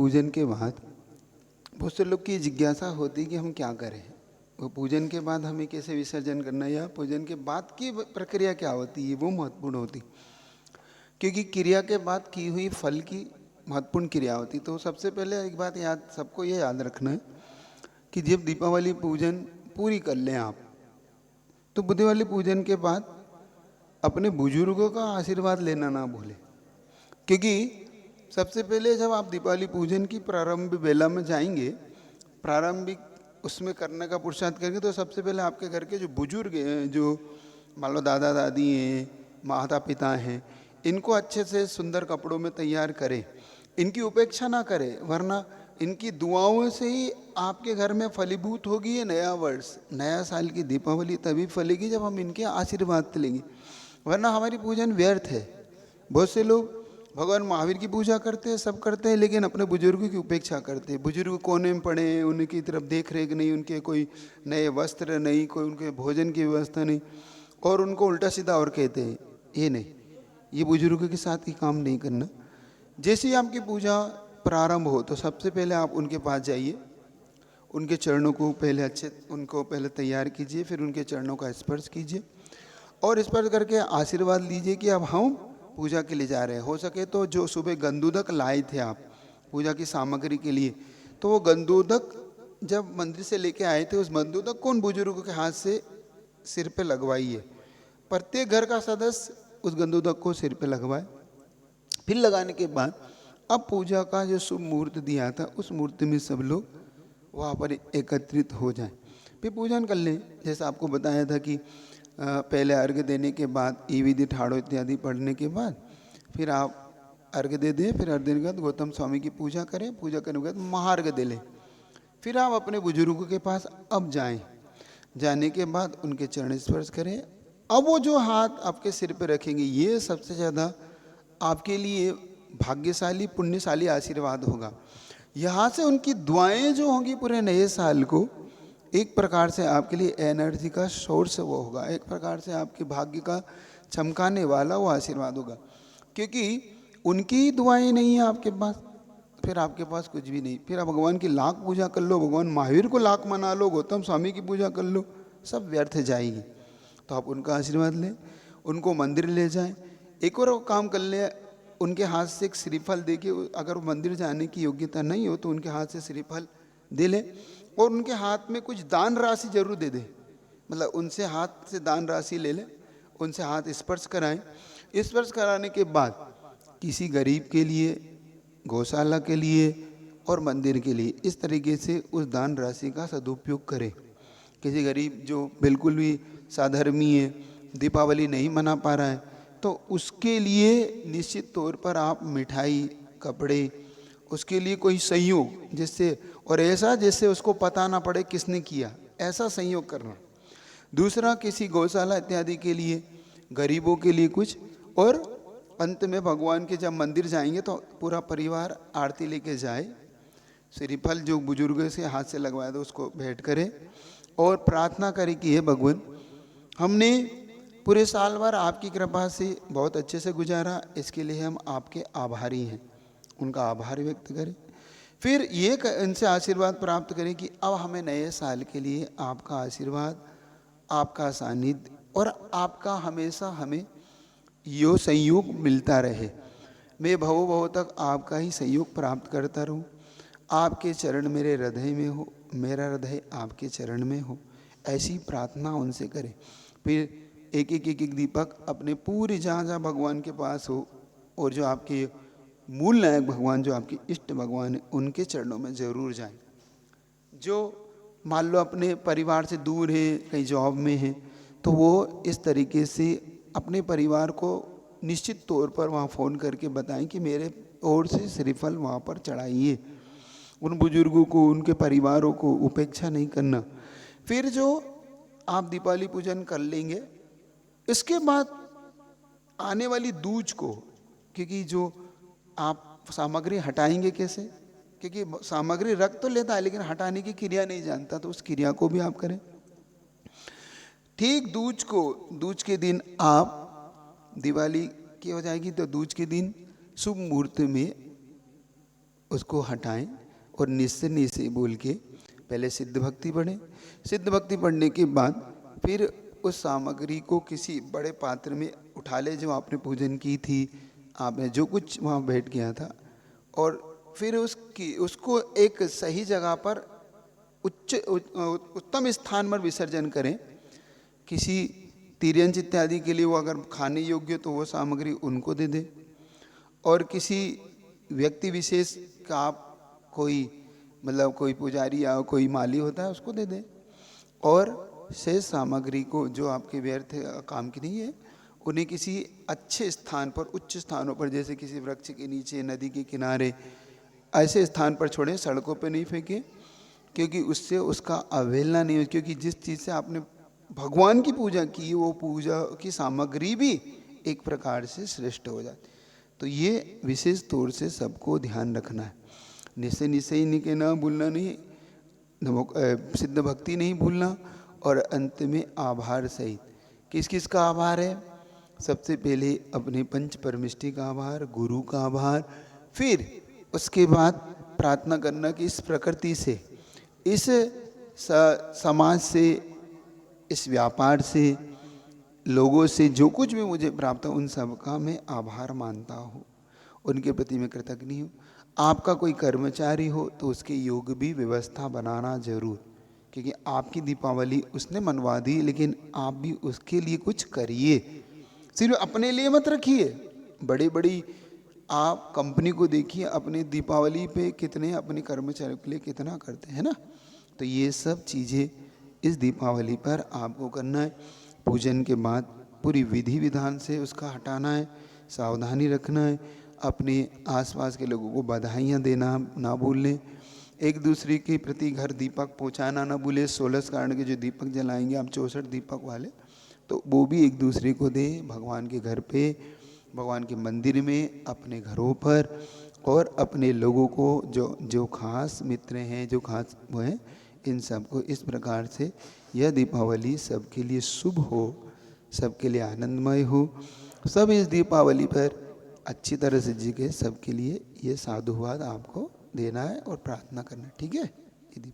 पूजन के बाद बहुत से लोग की जिज्ञासा होती है कि हम क्या करें, वो पूजन के बाद हमें कैसे विसर्जन करना है या पूजन के बाद की प्रक्रिया क्या होती है, वो महत्वपूर्ण होती। क्योंकि क्रिया के बाद की हुई फल की महत्वपूर्ण क्रिया होती। तो सबसे पहले एक बात सबको ये याद रखना है कि जब दीपावली पूजन पूरी कर लें आप, तो दीपावली पूजन के बाद अपने बुजुर्गों का आशीर्वाद लेना ना भूलें। क्योंकि सबसे पहले जब आप दीपावली पूजन की प्रारंभ बेला में जाएंगे, प्रारंभिक उसमें करने का पुरुषार्थ करेंगे, तो सबसे पहले आपके घर के जो बुजुर्ग हैं, जो मान लो दादा दादी हैं, माता पिता हैं, इनको अच्छे से सुंदर कपड़ों में तैयार करें, इनकी उपेक्षा ना करें, वरना इनकी दुआओं से ही आपके घर में फलीभूत होगी ये नया वर्ष, नया साल की दीपावली तभी फलेगी जब हम इनके आशीर्वाद लेंगे, वरना हमारी पूजन व्यर्थ है। बहुत से लोग भगवान महावीर की पूजा करते हैं, सब करते हैं, लेकिन अपने बुजुर्गों की उपेक्षा करते हैं। बुजुर्ग कोने में पड़े हैं, उनकी तरफ देख रेख नहीं, उनके कोई नए वस्त्र नहीं, कोई उनके भोजन की व्यवस्था नहीं, और उनको उल्टा सीधा और कहते हैं। ये नहीं, ये बुजुर्गों के साथ ही काम नहीं करना। जैसे ही आपकी पूजा प्रारंभ हो तो सबसे पहले आप उनके पास जाइए, उनके चरणों को पहले उनको पहले तैयार कीजिए, फिर उनके चरणों का स्पर्श कीजिए और स्पर्श करके आशीर्वाद लीजिए कि अब हम पूजा के लिए जा रहे हैं। हो सके तो जो सुबह गंदूदक लाए थे आप पूजा की सामग्री के लिए, तो वो गंदूदक जब मंदिर से लेके आए थे, उस गंदूदक को उन बुजुर्गों के हाथ से सिर पे लगवाइए। प्रत्येक घर का सदस्य उस गंदूदक को सिर पे लगवाए। फिर लगाने के बाद अब पूजा का जो शुभ मुहूर्त दिया था, उस मुहूर्त में सब लोग वहाँ पर एकत्रित हो जाएं, फिर पूजन कर लें। जैसा आपको बताया था कि पहले अर्घ्य देने के बाद ई विधि ठाड़ो इत्यादि पढ़ने के बाद फिर आप अर्घ्य दे दें, फिर अर्घ्य देने के बाद गौतम स्वामी की पूजा करें, पूजा करने के बाद महार्घ्य दे लें। फिर आप अपने बुजुर्गों के पास अब जाएं, जाने के बाद उनके चरण स्पर्श करें। अब वो जो हाथ आपके सिर पे रखेंगे, ये सबसे ज़्यादा आपके लिए भाग्यशाली पुण्यशाली आशीर्वाद होगा। यहाँ से उनकी दुआएं जो होंगी पूरे नए साल को, एक प्रकार से आपके लिए एनर्जी का सोर्स वो होगा, एक प्रकार से आपके भाग्य का चमकाने वाला वो आशीर्वाद होगा। क्योंकि उनकी दुआएं नहीं है आपके पास, फिर आपके पास कुछ भी नहीं। फिर आप भगवान की लाख पूजा कर लो, भगवान महावीर को लाख मना लो, गौतम स्वामी की पूजा कर लो, सब व्यर्थ जाएगी। तो आप उनका आशीर्वाद लें, उनको मंदिर ले जाएं। एक और काम कर लें, उनके हाथ से एक श्रीफल दे के, अगर मंदिर जाने की योग्यता नहीं हो तो उनके हाथ से श्रीफल दे लें और उनके हाथ में कुछ दान राशि जरूर दे दें। मतलब उनसे हाथ से दान राशि ले लें, उनसे हाथ स्पर्श कराएं। स्पर्श कराने के बाद किसी गरीब के लिए, गौशाला के लिए और मंदिर के लिए, इस तरीके से उस दान राशि का सदुपयोग करें। किसी गरीब जो बिल्कुल भी साधर्मी है, दीपावली नहीं मना पा रहा है, तो उसके लिए निश्चित तौर पर आप मिठाई, कपड़े, उसके लिए कोई संयोग जिससे, और ऐसा जिससे उसको पता ना पड़े किसने किया, ऐसा संयोग करना। दूसरा, किसी गौशाला इत्यादि के लिए, गरीबों के लिए कुछ। और अंत में भगवान के जब मंदिर जाएंगे तो पूरा परिवार आरती लेके जाए, श्रीफल जो बुजुर्ग से हाथ से लगवाया था उसको भेंट करें और प्रार्थना करें कि हे भगवान, हमने पूरे साल भर आपकी कृपा से बहुत अच्छे से गुजारा, इसके लिए हम आपके आभारी हैं। उनका आभार व्यक्त करें। फिर ये इनसे आशीर्वाद प्राप्त करें कि अब हमें नए साल के लिए आपका आशीर्वाद, आपका सानिध्य और आपका हमेशा हमें यो संयोग मिलता रहे। मैं भवो भव तक आपका ही सहयोग प्राप्त करता रहूं। आपके चरण मेरे हृदय में हो, मेरा हृदय आपके चरण में हो, ऐसी प्रार्थना उनसे करें। फिर एक एक एक एक दीपक अपने पूरे जहाँ जहाँ भगवान के पास हो, और जो आपके मूल नायक भगवान, जो आपके इष्ट भगवान है, उनके चरणों में जरूर जाएं। जो मान लो अपने परिवार से दूर है, कहीं जॉब में है, तो वो इस तरीके से अपने परिवार को निश्चित तौर पर वहाँ फ़ोन करके बताएं कि मेरे ओर से श्रीफल वहाँ पर चढ़ाइए। उन बुजुर्गों को, उनके परिवारों को उपेक्षा नहीं करना। फिर जो आप दीपावली पूजन कर लेंगे, इसके बाद आने वाली दूज को, क्योंकि जो आप सामग्री हटाएंगे कैसे, क्योंकि सामग्री रख तो लेता है लेकिन हटाने की क्रिया नहीं जानता, तो उस क्रिया को भी आप करें। ठीक दूज को, दूज के दिन आप, दिवाली की हो जाएगी तो दूज के दिन शुभ मुहूर्त में उसको हटाएं और निस्से निस्से बोल के पहले सिद्ध भक्ति पढ़ें। सिद्ध भक्ति पढ़ने के बाद फिर उस सामग्री को किसी बड़े पात्र में उठा ले जो आपने पूजन की थी, आपने जो कुछ वहाँ बैठ गया था, और फिर उसको एक सही जगह पर उत्तम स्थान पर विसर्जन करें। किसी तिर्यंच इत्यादि के लिए वो अगर खाने योग्य तो वो सामग्री उनको दे दे, और किसी व्यक्ति विशेष का आप कोई मतलब कोई पुजारी या कोई माली होता है उसको दे दें, और शेष सामग्री को जो आपके व्यर्थ काम की नहीं है उन्हें किसी अच्छे स्थान पर, उच्च स्थानों पर, जैसे किसी वृक्ष के नीचे, नदी के किनारे, ऐसे स्थान पर छोड़ें, सड़कों पर नहीं फेंकें, क्योंकि उससे उसका अवहेलना नहीं हो। क्योंकि जिस चीज़ से आपने भगवान की पूजा की वो पूजा की सामग्री भी एक प्रकार से श्रेष्ठ हो जाती। तो ये विशेष तौर से सबको ध्यान रखना है। निश्चय निश्चय नहीं कहना, भूलना नहीं, सिद्ध भक्ति नहीं भूलना, और अंत में आभार सहित। किस किस का आभार है? सबसे पहले अपने पंच परमिष्टि का आभार, गुरु का आभार, फिर उसके बाद प्रार्थना करना कि इस प्रकृति से, इस समाज से, इस व्यापार से, लोगों से जो कुछ भी मुझे प्राप्त हो उन सब का मैं आभार मानता हूँ, उनके प्रति मैं कृतज्ञ हूँ। आपका कोई कर्मचारी हो तो उसके योग भी व्यवस्था बनाना जरूर, क्योंकि आपकी दीपावली उसने मनवा दी, लेकिन आप भी उसके लिए कुछ करिए। सिर्फ अपने लिए मत रखिए। बड़ी बड़ी आप कंपनी को देखिए, अपने दीपावली पे कितने अपने कर्मचारियों के लिए कितना करते हैं ना। तो ये सब चीज़ें इस दीपावली पर आपको करना है। पूजन के बाद पूरी विधि विधान से उसका हटाना है, सावधानी रखना है, अपने आसपास के लोगों को बधाइयाँ देना ना भूलें, एक दूसरे के प्रति घर दीपक पहुँचाना ना भूलें। 16 कारण के जो दीपक जलाएंगे आप 64 दीपक वाले, तो वो भी एक दूसरे को दें, भगवान के घर पे, भगवान के मंदिर में, अपने घरों पर, और अपने लोगों को जो खास मित्र हैं, जो खास वो हैं, इन सब को इस प्रकार से यह दीपावली सबके लिए शुभ हो, सबके लिए आनंदमय हो। सब इस दीपावली पर अच्छी तरह से जी के सबके लिए ये साधुवाद आपको देना है और प्रार्थना करना है। ठीक है? ये